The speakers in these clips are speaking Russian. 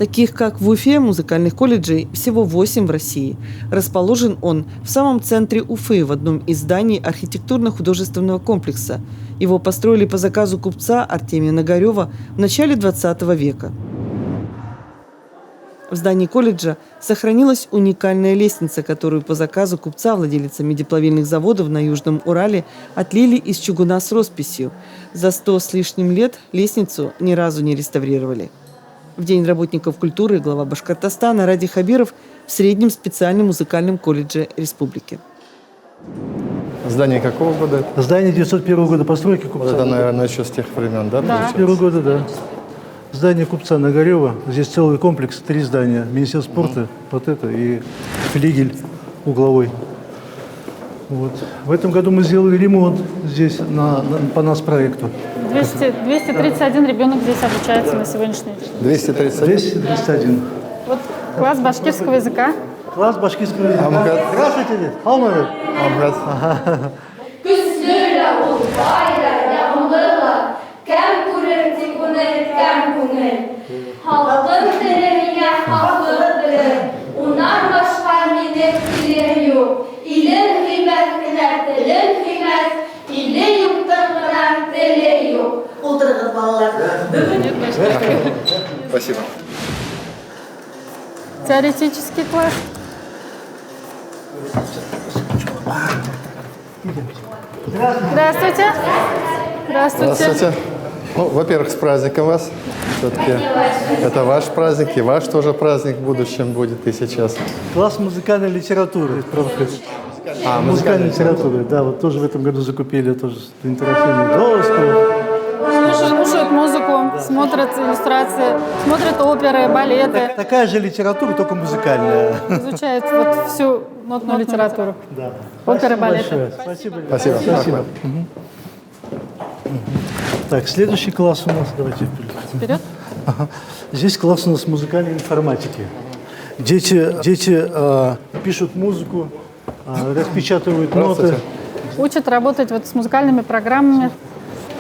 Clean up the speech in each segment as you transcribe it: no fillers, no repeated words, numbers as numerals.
таких как в Уфе музыкальных колледжей всего 8 в России. Расположен он в самом центре Уфы, в одном из зданий архитектурно-художественного комплекса. Его построили по заказу купца Артемия Нагарева в начале 20 века. В здании колледжа сохранилась уникальная лестница, которую по заказу купца, владельца медиплавильных заводов на Южном Урале, отлили из чугуна с росписью. За 100 с лишним лет лестницу ни разу не реставрировали. В День работников культуры глава Башкортостана Ради Хабиров в среднем специальном музыкальном колледже республики. Здание какого года? Здание 901 года постройки купца. Вот это, наверное, еще с тех времен, да? Да, 901 года, да. Здание купца Нагарева. Здесь целый комплекс, 3 здания. Министерство спорта, вот это, и флигель угловой. Вот. В этом году мы сделали ремонт здесь по нас проекту. 231 ребенок здесь обучается на сегодняшний день. 231. Вот класс башкирского языка. Класс башкирского языка. Здравствуйте. Алмазы. Halkın dilemine haklıdır. Onlar başka milletleri yok. İlim kıymetine dilim kıymet, illi yurtlarına dili yok. Oturun bağlar. Спасибо. Теоретический класс. Здравствуйте. Здравствуйте. Здравствуйте. Ну, во-первых, с праздником вас. Все-таки это ваш праздник, и ваш тоже праздник в будущем будет и сейчас. Класс музыкальной литературы. Музыкальной литературы, да, вот тоже в этом году закупили тоже интерактивную доску. Слушают музыку, смотрят иллюстрации, смотрят оперы, балеты. Такая же литература, только музыкальная. Изучают вот всю нотную литературу. Да. Оперы, балеты. Спасибо. Спасибо. Спасибо. Так, следующий класс у нас, давайте Вперед. Ага. Здесь класс у нас музыкальной информатики. Дети пишут музыку, распечатывают ноты. Учат работать вот с музыкальными программами.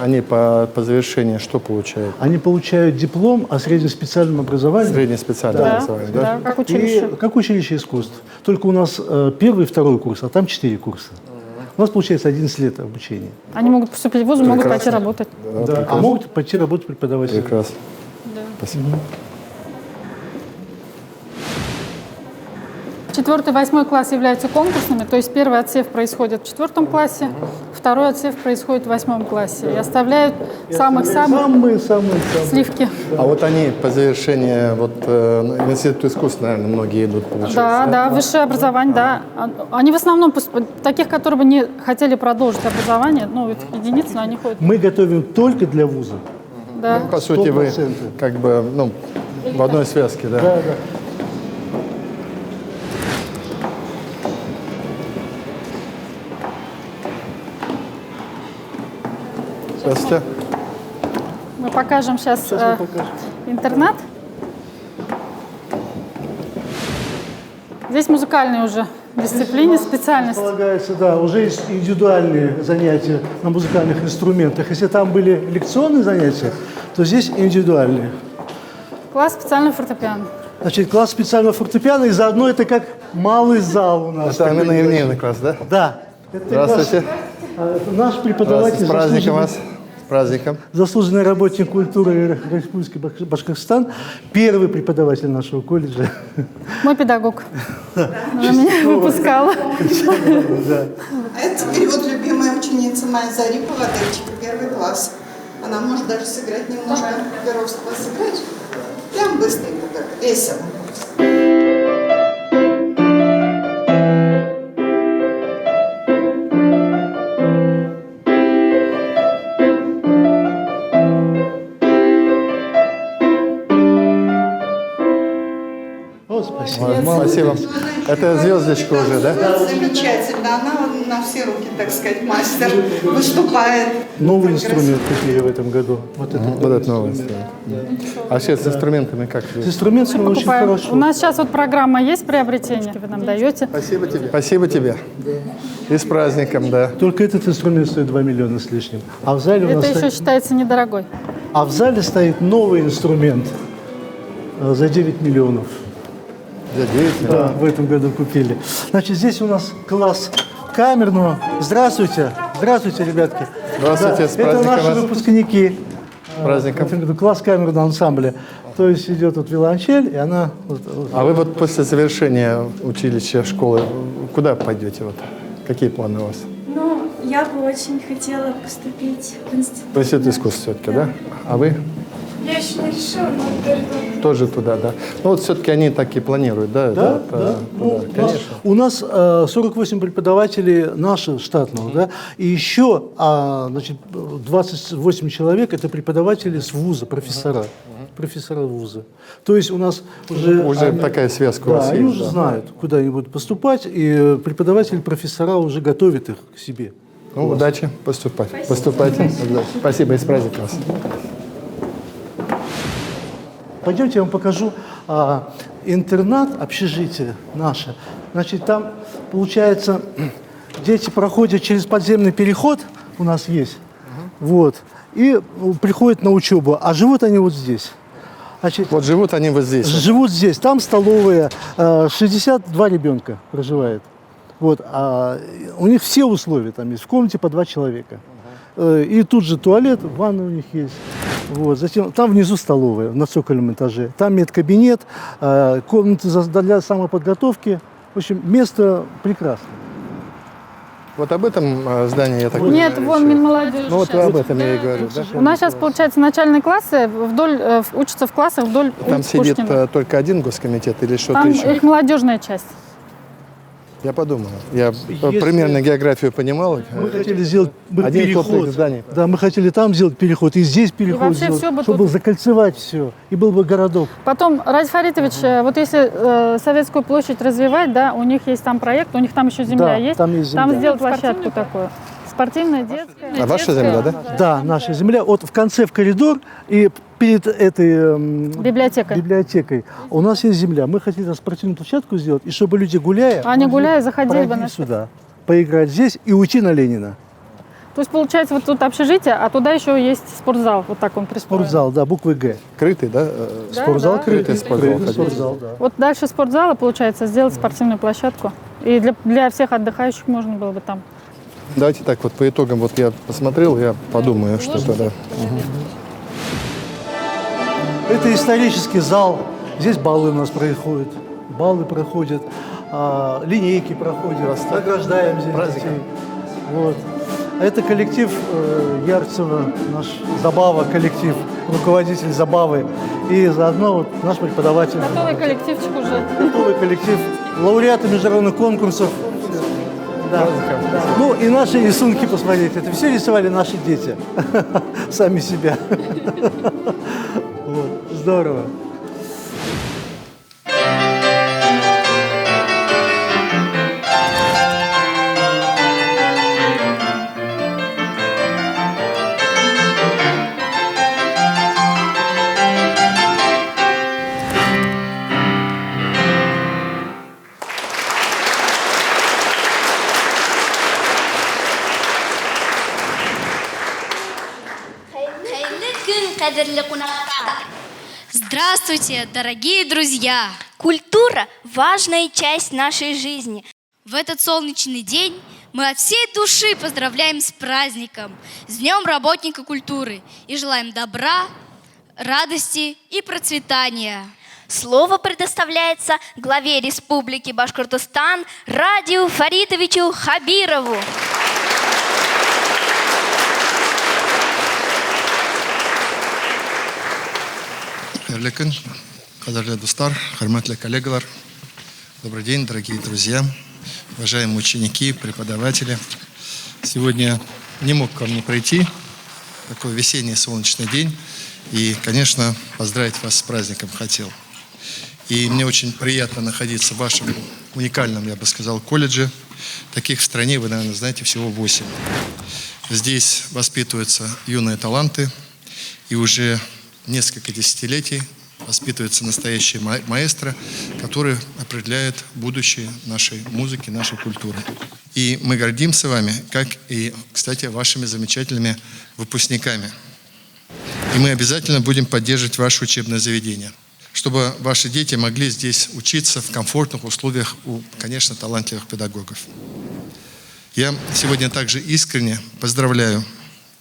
Они по завершении что получают? Они получают диплом о среднеспециальном образовании. Среднеспециальное образование, да? Да, как училище. Как училище искусств. Только у нас первый и второй курс, а там 4 курса. У нас получается 11 лет обучения. Они могут поступить в вуз, могут пойти работать. Да, а могут пойти работать преподавателями. Прекрасно. Да. Спасибо. 4-8 класс являются конкурсными, то есть первый отсев происходит в 4 классе, второй отсев происходит в 8 классе. И оставляют самые сливки. А вот они по завершении, вот в Институт искусств, наверное, многие идут получать. Да, высшее образование, да. Они в основном, таких, которые бы не хотели продолжить образование, ну, это единицы, но они ходят. Мы готовим только для вуза. Да. Ну, по сути, вы 100%. как бы, в одной связке, да? Да. Здравствуйте. Мы покажем сейчас интернат. Здесь музыкальные уже дисциплины, специальность. Полагается, да, уже есть индивидуальные занятия на музыкальных инструментах. Если там были лекционные занятия, то здесь индивидуальные. Класс специального фортепиано. Значит, класс специального фортепиано, и заодно это как малый зал у нас. Это именно евнейный класс, да? Да. Это Здравствуйте. Это наш преподаватель. С праздником вас. С праздником. Заслуженный работник культуры Республики Башкортостан. Первый преподаватель нашего колледжа. Мой педагог. Она меня выпускала. А это теперь вот любимая ученица моя Зарипова, Дельчика, 1 класс. Она может даже сыграть немножко Перовского сыграть. Прям быстренько, так, весело. Спасибо. Это звездочка уже, да? Замечательно. Она на все руки, так сказать, мастер. Выступает. Новый инструмент купили в этом году. Вот этот новый инструмент. А сейчас с инструментами как? С инструментами очень хорошо. У нас сейчас вот программа есть приобретение, вы нам даете. Спасибо тебе. Спасибо тебе. И с праздником, да. Только этот инструмент стоит 2 миллиона с лишним. А в зале у нас Это еще считается недорогой. А в зале стоит новый инструмент. за 9 миллионов. За 9? Да, в этом году купили. Значит, здесь у нас класс камерного. Здравствуйте. Здравствуйте, ребятки. Здравствуйте, с Это праздником наши вас. выпускники. Праздником. В этом году класс камерного ансамбля. То есть идет вот виолончель, и она... А вы вот после завершения училища, школы, куда пойдете? Вот? Какие планы у вас? Ну, я бы очень хотела поступить в институт. В институт искусств все-таки, да? А вы? Я еще не решила, но передумала. Тоже туда, да. Ну вот все-таки они так и планируют, да? Да, это, да. Ну, туда, конечно. у нас 48 преподавателей наших штатных, да, и еще значит, 28 человек это преподаватели с вуза, профессора вуза. То есть у нас уже такая связка у вас они есть. уже Да. знают, куда они будут поступать, и преподаватели, профессора уже готовят их к себе. Ну, удачи, поступайте. Удачи. Спасибо, и с праздником вас. Пойдемте, я вам покажу интернат, общежитие наше. Значит, там, получается, дети проходят через подземный переход, у нас есть, вот, и приходят на учебу, а живут они вот здесь. Значит, Вот живут они вот здесь. живут здесь, там столовая, 62 ребенка проживает. Вот, у них все условия там есть, в комнате по 2 человека. И тут же туалет, ванна у них есть. Вот. Затем там внизу столовая на цокольном этаже. Там медкабинет, комнаты для самоподготовки. В общем, место прекрасное. Вот об этом здании я так Нет, понимаю, вон речь. Минмолодежь. Ну вот об этом я и говорю, да? У нас сейчас, получается, начальные классы учатся в классах вдоль Там улиц сидит Пушкина. только один госкомитет или что-то Там еще? их молодежная часть. Я подумал. Я Если- примерно географию понимал. Мы хотели сделать Один переход. комплекс зданий. Да, мы хотели там сделать переход, и здесь переход вообще сделать, всё бы чтобы тут- закольцевать все. И был бы городок. Потом, Радий Фаритович, вот если Советскую площадь развивать, да, у них есть там проект, у них там еще земля Да, есть. там есть земля. сделать площадку такую. Спортивная, детская. А ваша земля, да? Да, наша земля. Вот в конце в коридор и перед этой Библиотека. библиотекой у нас есть земля. Мы хотели там спортивную площадку сделать, и чтобы люди, гуляя, Они, могли гуляя, заходили бы пройти на сюда, поиграть здесь и уйти на Ленина. То есть, получается, вот тут общежитие, а туда еще есть спортзал. Вот так он пристроен. Спортзал, да, буквы Г. Крытый, да? Да, Спортзал да. крытый. Спортзал, Крытый хотите? спортзал, да. Вот дальше спортзала, получается, сделать спортивную площадку. И для всех отдыхающих можно было бы там. Давайте так вот по итогам. Вот я посмотрел, я подумаю что-то, да. Это исторический зал. Здесь баллы у нас проходят. Баллы проходят, линейки проходят. Награждаем здесь детей. Вот. А это коллектив Ярцева, наш Забава коллектив, руководитель Забавы. И заодно вот наш преподаватель. Готовый коллективчик уже. Готовый коллектив, лауреаты международных конкурсов. Да. Ну и наши рисунки посмотрите. Это все рисовали наши дети. Сами себя. Вот. Здорово. Здравствуйте, дорогие друзья! Культура – важная часть нашей жизни. В этот солнечный день мы от всей души поздравляем с праздником, с Днем работника культуры и желаем добра, радости и процветания. Слово предоставляется главе Республики Башкортостан Радию Фаритовичу Хабирову. Хәерле кадерле достар, хөрмәтле коллегалар. Добрый день, дорогие друзья, уважаемые ученики, преподаватели. Сегодня не мог ко мне прийти, такой весенний солнечный день. И, конечно, поздравить вас с праздником хотел. И мне очень приятно находиться в вашем уникальном, я бы сказал, колледже. Таких в стране, вы, наверное, знаете, всего 8. Здесь воспитываются юные таланты. И уже несколько десятилетий воспитывается настоящий маэстро, который определяет будущее нашей музыки, нашей культуры. И мы гордимся вами, как и, кстати, вашими замечательными выпускниками. И мы обязательно будем поддерживать ваше учебное заведение. чтобы ваши дети могли здесь учиться в комфортных условиях у, конечно, талантливых педагогов. Я сегодня также искренне поздравляю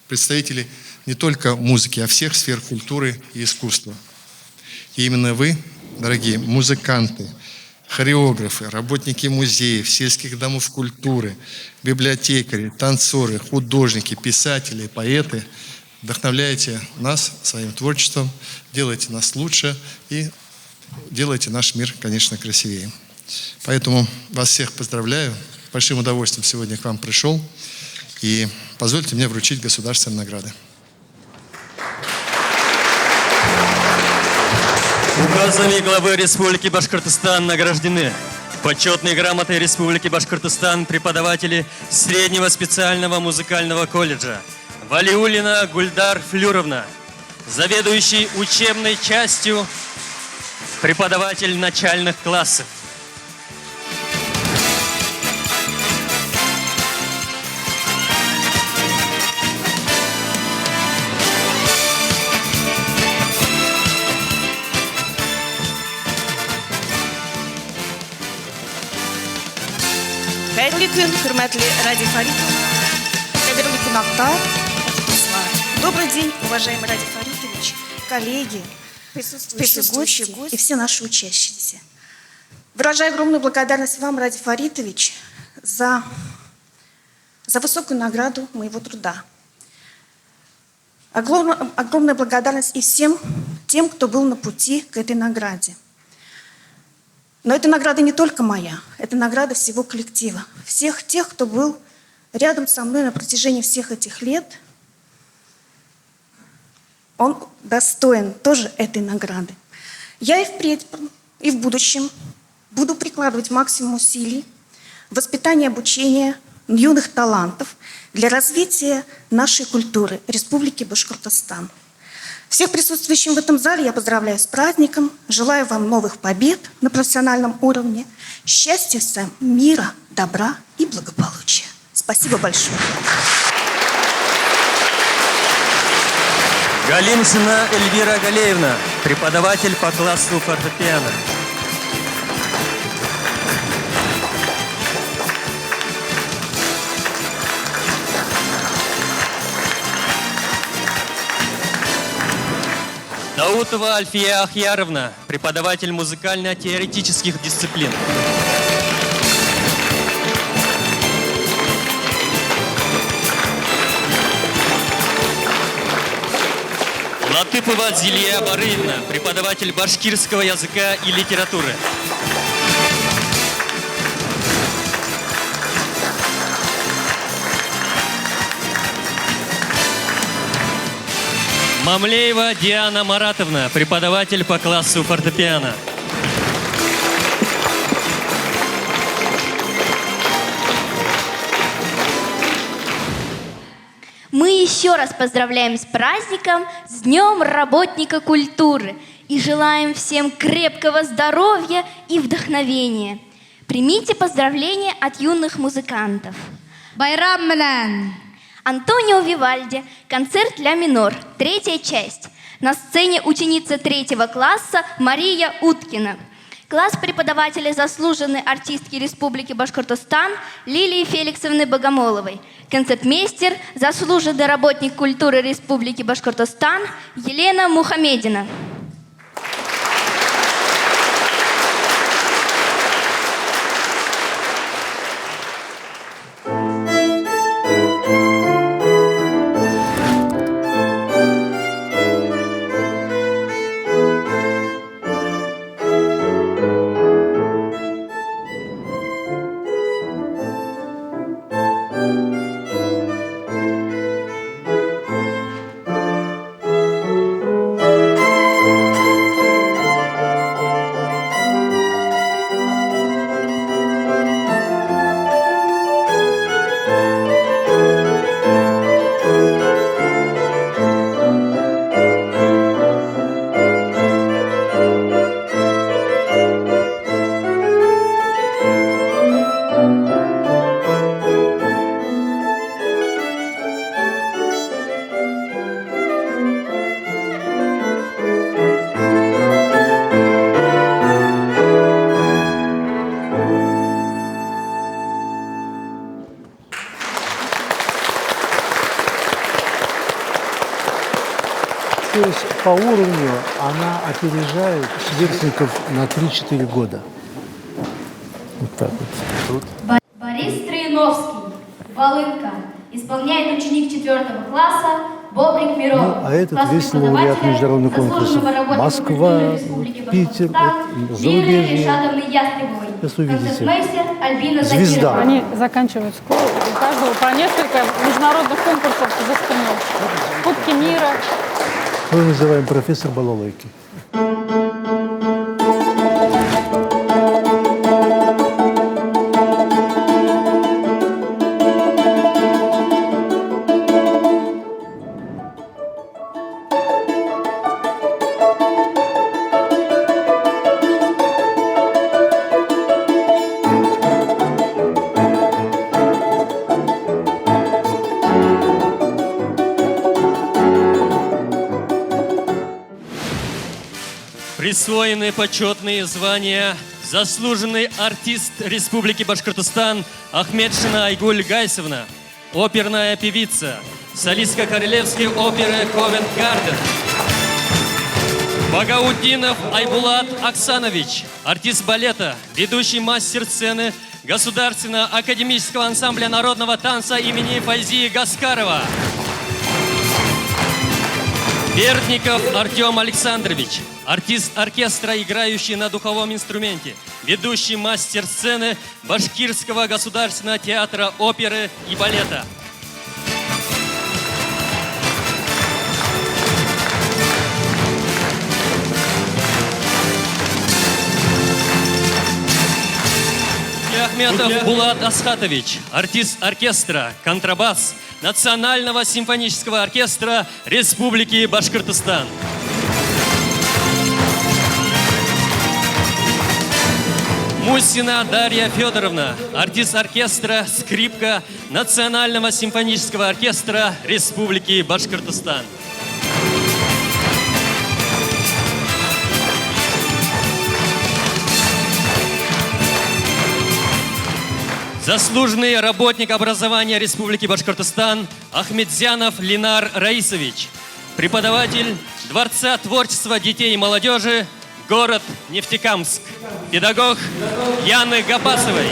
представителей не только музыки, а всех сфер культуры и искусства. И именно вы, дорогие музыканты, хореографы, работники музеев, сельских домов культуры, библиотекари, танцоры, художники, писатели, поэты вдохновляете нас своим творчеством, делаете нас лучше и делаете наш мир, конечно, красивее. Поэтому вас всех поздравляю. Большим удовольствием сегодня к вам пришел. И позвольте мне вручить государственные награды. Указами главы Республики Башкортостан награждены почетной грамотой Республики Башкортостан преподаватели среднего специального музыкального колледжа Валиуллина Гульдар Флюровна, заведующий учебной частью, преподаватель начальных классов. Хәйрле көн, хөрмәтле Ради Фаритов, кадерле кунактар, добрый день, уважаемый Ради Фаритович, коллеги, присутствующие гости и все наши учащиеся. Выражаю огромную благодарность вам, Ради Фаритович, за высокую награду моего труда. Огромная благодарность и всем тем, кто был на пути к этой награде. Но эта награда не только моя, это награда всего коллектива. Всех тех, кто был рядом со мной на протяжении всех этих лет, он достоин тоже этой награды. Я и впредь, и в будущем буду прикладывать максимум усилий в воспитании и обучении юных талантов для развития нашей культуры Республики Башкортостан. Всех присутствующих в этом зале я поздравляю с праздником, желаю вам новых побед на профессиональном уровне, счастья всем, мира, добра и благополучия. Спасибо большое. Галимшина Эльвира Галеевна, преподаватель по классу фортепиано. Даутова Альфия Ахьяровна, преподаватель музыкально-теоретических дисциплин. Латыпова Зилья Барыевна, преподаватель башкирского языка и литературы. Мамлеева Диана Маратовна, преподаватель по классу фортепиано. Мы еще раз поздравляем с праздником, с Днем работника культуры и желаем всем крепкого здоровья и вдохновения. Примите поздравления от юных музыкантов. Байрам менен! Антонио Вивальди, концерт ля минор, 3-я часть. На сцене ученица 3-го класса Мария Уткина. Класс преподавателя заслуженной артистки Республики Башкортостан Лилии Феликсовны Богомоловой. Концертмейстер, заслуженный работник культуры Республики Башкортостан Елена Мухамедина. по уровню она опережает сверстников на 3-4 года. Вот так вот. Борис Троиновский, Волынка, исполняет ученик 4 класса Бобрик Мирон. Ну, а этот Класс весь лауреат преподавателя, международных конкурсов. заслуженного работника Москва, культуры Республики Питер, Башкортостан, Лиры зарубежье. Ришадовны Ястребовой, Сейчас увидите. концертмейстер Альбина Звезда. Закирова. Они заканчивают школу, у каждого по несколько международных конкурсов за спиной. Кубки мира. Мы называем профессор балалайки. Присвоены почетные звания заслуженный артист Республики Башкортостан Ахмедшина Айгуль Гайсовна, оперная певица, солистка Королевской оперы «Ковент-Гарден». Багаутдинов Айбулат Оксанович, артист балета, ведущий мастер сцены Государственного академического ансамбля народного танца имени Файзии Гаскарова. Бердников Артем Александрович, артист оркестра, играющий на духовом инструменте, ведущий мастер сцены Башкирского государственного театра оперы и балета. Ахметов Булат Асхатович, артист оркестра, контрабас Национального симфонического оркестра Республики Башкортостан. Мусина Дарья Федоровна, артист оркестра, скрипка Национального симфонического оркестра Республики Башкортостан. Заслуженный работник образования Республики Башкортостан Ахмедзянов Ленар Раисович, преподаватель Дворца творчества детей и молодежи, город Нефтекамск, педагог Яны Габасовой.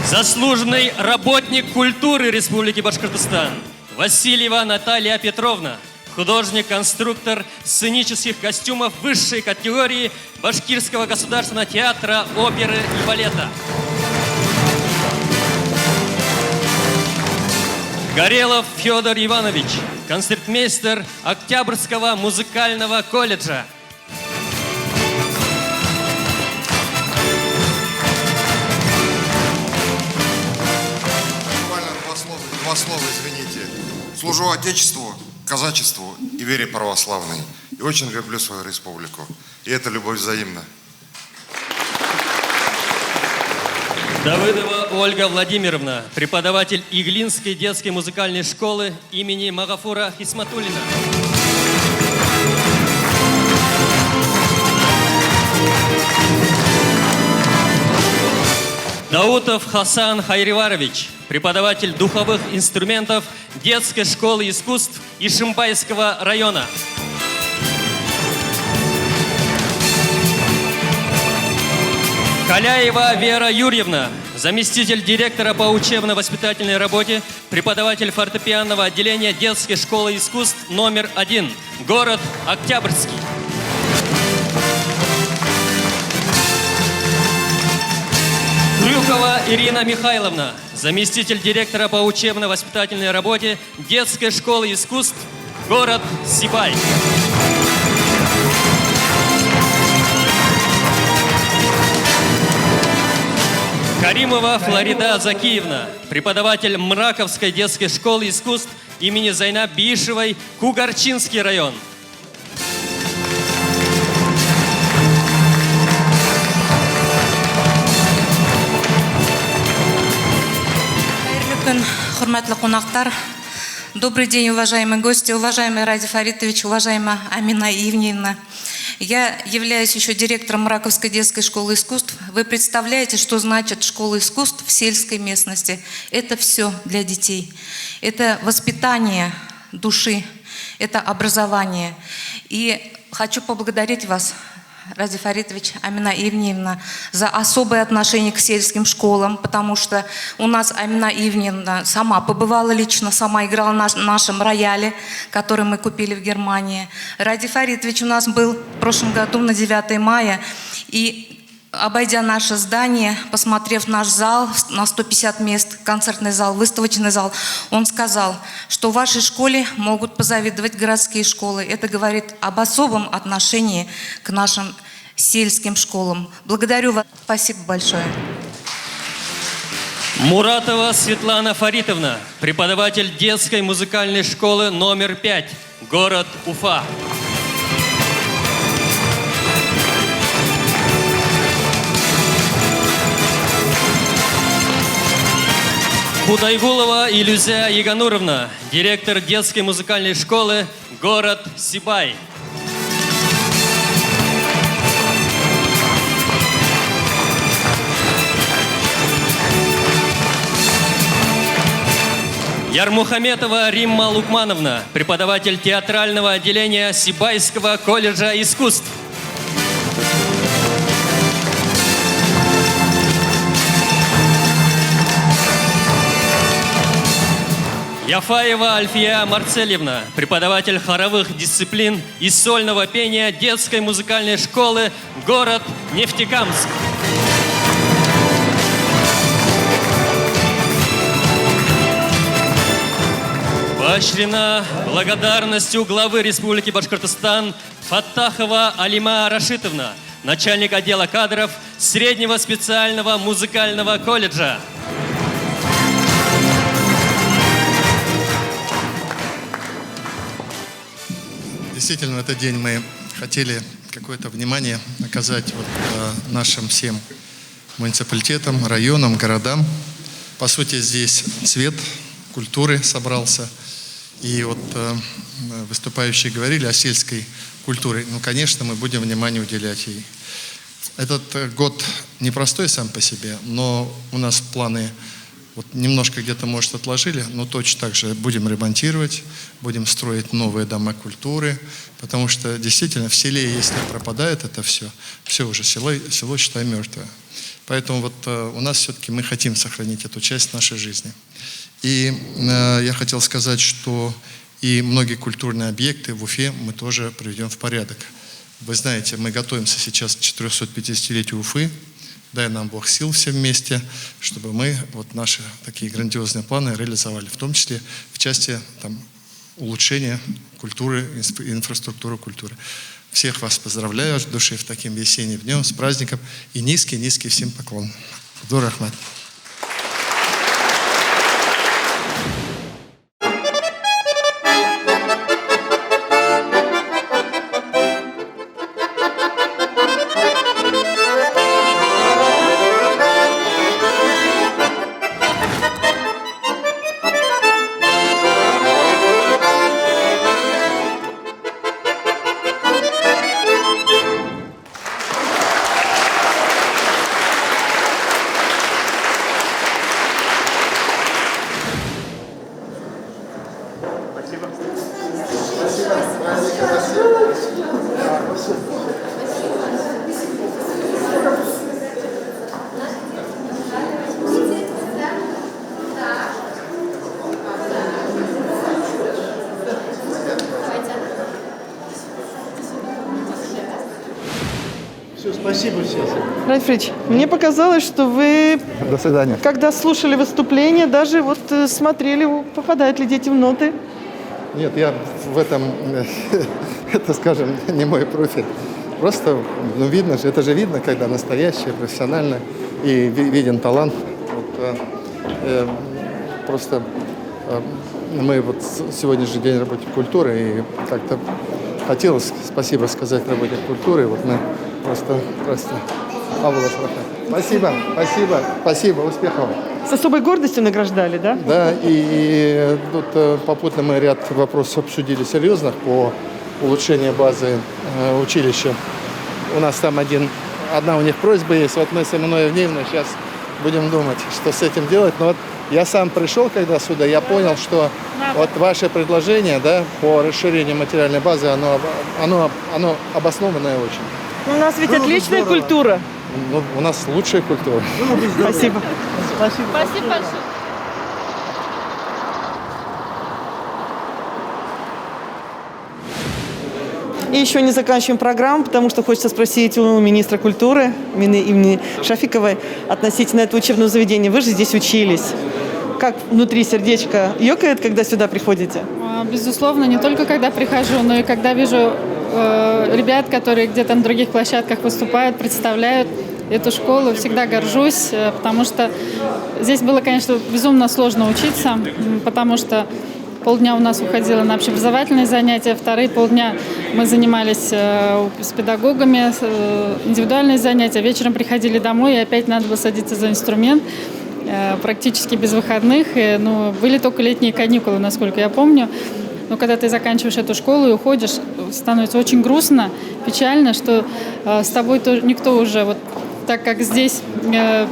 Заслуженный работник культуры Республики Башкортостан Васильева Наталья Петровна, художник-конструктор сценических костюмов высшей категории Башкирского государственного театра оперы и балета. Горелов Федор Иванович, концертмейстер Октябрьского музыкального колледжа. Буквально два слова, извините. Служу Отечеству, казачеству и вере православной. И очень люблю свою республику. И эта любовь взаимна. Давыдова Ольга Владимировна, преподаватель Иглинской детской музыкальной школы имени Магафура Хисматуллина. Даутов Хасан Хайриварович, преподаватель духовых инструментов детской школы искусств Ишимбайского района. Каляева Вера Юрьевна, заместитель директора по учебно-воспитательной работе, преподаватель фортепианного отделения детской школы искусств номер 1, город Октябрьский. Крюкова Ирина Михайловна, заместитель директора по учебно-воспитательной работе детской школы искусств, город Сибай. Каримова Флорида Закиевна, преподаватель Мраковской детской школы искусств имени Зайнаб Биишевой, Кугарчинский район. Добрый день, уважаемые гости, уважаемый Ради Фаритович, уважаемая Амина Ивневна. Я являюсь еще директором Мраковской детской школы искусств. Вы представляете, что значит школа искусств в сельской местности? Это все для детей. Это воспитание души, это образование. И хочу поблагодарить вас, Ради Фаритович, Амина Ивневна, за особое отношение к сельским школам, потому что у нас Амина Ивневна сама побывала лично, сама играла на нашем рояле, который мы купили в Германии. Ради Фаритович у нас был в прошлом году на 9 мая, и обойдя наше здание, посмотрев наш зал на 150 мест, концертный зал, выставочный зал, он сказал, что в вашей школе могут позавидовать городские школы. Это говорит об особом отношении к нашим сельским школам. Благодарю вас. Спасибо большое. Муратова Светлана Фаритовна, преподаватель детской музыкальной школы номер 5, город Уфа. Худайгулова Илюзя Ягануровна, директор детской музыкальной школы, город Сибай. Ярмухаметова Римма Лукмановна, преподаватель театрального отделения Сибайского колледжа искусств. Яфаева Альфия Марцельевна, преподаватель хоровых дисциплин и сольного пения детской музыкальной школы, город Нефтекамск. Поощрена благодарностью главы Республики Башкортостан Фаттахова Алима Рашитовна, начальник отдела кадров Среднего специального музыкального колледжа. Действительно, в этот день мы хотели какое-то внимание оказать нашим всем муниципалитетам, районам, городам. По сути, здесь цвет культуры собрался. И выступающие говорили о сельской культуре. Ну, конечно, мы будем внимание уделять ей. Этот год непростой сам по себе, но у нас планы немножко где-то, может, отложили, но точно так же будем ремонтировать, будем строить новые дома культуры, потому что действительно в селе, если пропадает это все уже село, считай, мертвое. Поэтому у нас все-таки мы хотим сохранить эту часть нашей жизни. И я хотел сказать, что и многие культурные объекты в Уфе мы тоже приведем в порядок. Вы знаете, мы готовимся сейчас к 450-летию Уфы. Дай нам Бог сил все вместе, чтобы мы наши такие грандиозные планы реализовали, в том числе в части улучшения культуры, инфраструктуры культуры. Всех вас поздравляю от души в таким весенним днем, с праздником. И низкий всем поклон. Дур Рахмат. Все, спасибо всем. Ради Фаритович, мне показалось, что вы, До свидания. когда слушали выступление, даже смотрели, попадают ли дети в ноты. Нет, я в этом, это, скажем, не мой профиль. Просто, видно же, это же видно, когда настоящее, профессиональное, и виден талант. Просто мы сегодняшний день работник культуры, и как-то хотелось спасибо сказать работник культуры. Мы просто. Спасибо, успехов. С особой гордостью награждали, да? Да, и тут попутно мы ряд вопросов обсудили серьезных по улучшению базы училища. У нас там одна у них просьба есть. Мы с Аминой Евгеньевной сейчас будем думать, что с этим делать. Но Я сам пришел, когда сюда, я понял, что вот ваше предложение, да, по расширению материальной базы, оно обоснованное очень. У нас ведь отличная культура. Ну, у нас лучшая культура. Спасибо. Спасибо. Спасибо большое. И еще не заканчиваем программу, потому что хочется спросить у министра культуры Мины Ивни Шафиковой относительно этого учебного заведения. Вы же здесь учились. Как внутри сердечко ёкает, когда сюда приходите? Безусловно, не только когда прихожу, но и когда вижу ребят, которые где-то на других площадках выступают, представляют эту школу. Всегда горжусь, потому что здесь было, конечно, безумно сложно учиться, потому что полдня у нас уходило на общеобразовательные занятия, вторые полдня мы занимались с педагогами, индивидуальные занятия. Вечером приходили домой, и опять надо было садиться за инструмент, практически без выходных. Ну, были только летние каникулы, насколько я помню. Но когда ты заканчиваешь эту школу и уходишь, становится очень грустно, печально, что с тобой тоже никто уже, вот так как здесь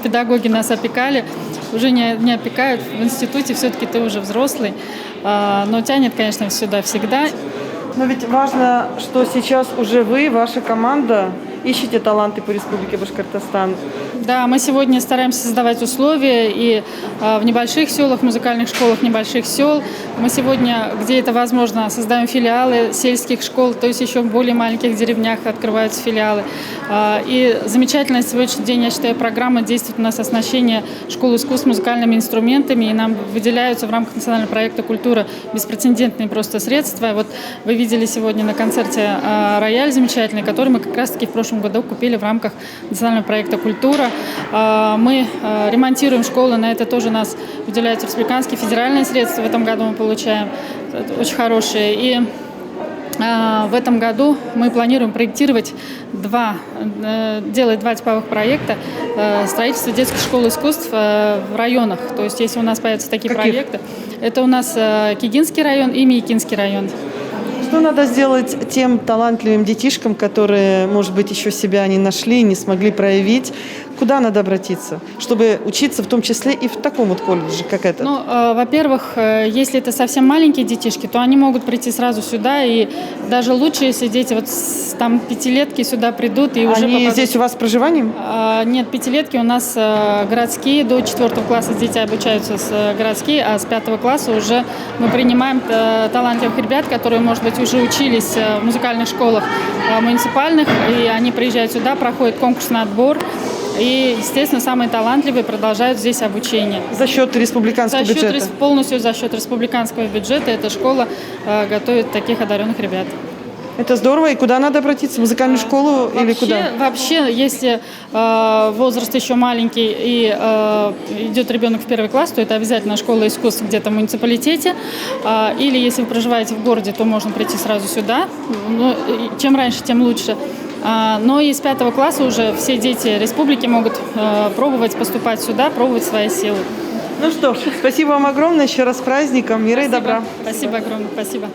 педагоги нас опекали, уже не опекают. В институте все-таки ты уже взрослый, но тянет, конечно, сюда всегда. Но ведь важно, что сейчас уже вы, ваша команда, ищете таланты по Республике Башкортостан. Да, мы сегодня стараемся создавать условия и в небольших селах, в музыкальных школах небольших сел. Мы сегодня, где это возможно, создаем филиалы сельских школ, то есть еще в более маленьких деревнях открываются филиалы. И замечательная сегодняшний день, я считаю, программа действует у нас оснащение школ искусств музыкальными инструментами, и нам выделяются в рамках национального проекта «Культура» беспрецедентные просто средства. Вот вы видели сегодня на концерте рояль замечательный, который мы как раз-таки в прошлом году купили в рамках национального проекта «Культура». Мы ремонтируем школы, на это тоже у нас выделяются республиканские федеральные средства. В этом году мы получаем очень хорошие. И в этом году мы планируем проектировать делать два типовых проекта строительства детских школ искусств в районах. То есть если у нас появятся такие проекты, это у нас Кигинский район и Миякинский район. Что надо сделать тем талантливым детишкам, которые, может быть, еще себя не нашли, не смогли проявить? Куда надо обратиться, чтобы учиться в том числе и в таком вот колледже, как этот? Ну, во-первых, если это совсем маленькие детишки, то они могут прийти сразу сюда, и даже лучше, если дети вот там пятилетки сюда придут и уже попадут. Здесь у вас с проживанием? Нет, пятилетки у нас городские, до 4 класса дети обучаются городские, а с 5 класса уже мы принимаем талантливых ребят, которые, может быть, уже учились в музыкальных школах муниципальных, и они приезжают сюда, проходят конкурсный отбор. И, естественно, самые талантливые продолжают здесь обучение. За счет республиканского бюджета? Полностью за счет республиканского бюджета эта школа готовит таких одаренных ребят. Это здорово. И куда надо обратиться? В музыкальную школу или куда? Вообще, если возраст еще маленький и идет ребенок в 1 класс, то это обязательно школа искусств где-то в муниципалитете. Или если вы проживаете в городе, то можно прийти сразу сюда. Но чем раньше, тем лучше. Но и с 5 класса уже все дети республики могут пробовать поступать сюда, пробовать свои силы. Ну что ж, спасибо вам огромное. Еще раз с праздником. Мира и добра. Спасибо огромное. Спасибо.